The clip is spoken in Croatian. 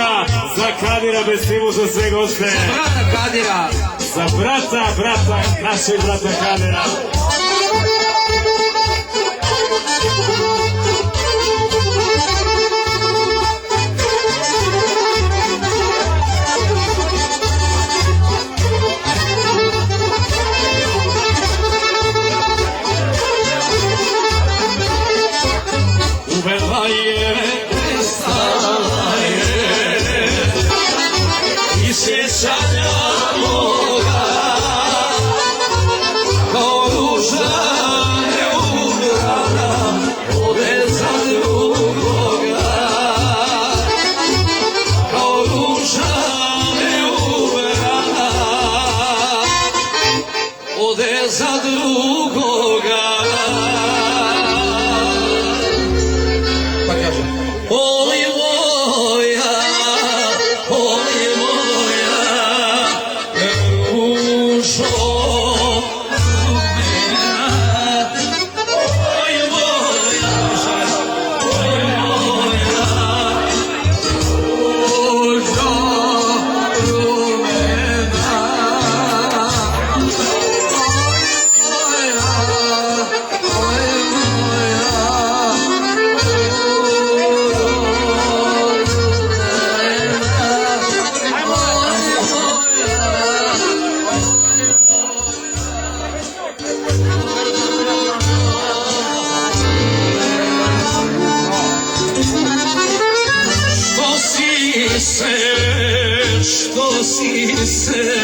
Kadira, za Kadira Besimu za sve goste. Za brata Kadira. Za brata, našeg brata Kadira. Uvela je, prestala je i sjećanja moga kao ruža neubrana ode za drugoga, kao ruža neubrana ode za drugoga. Oj moja, ružo rumena, oj moja, ružo rumena, što si se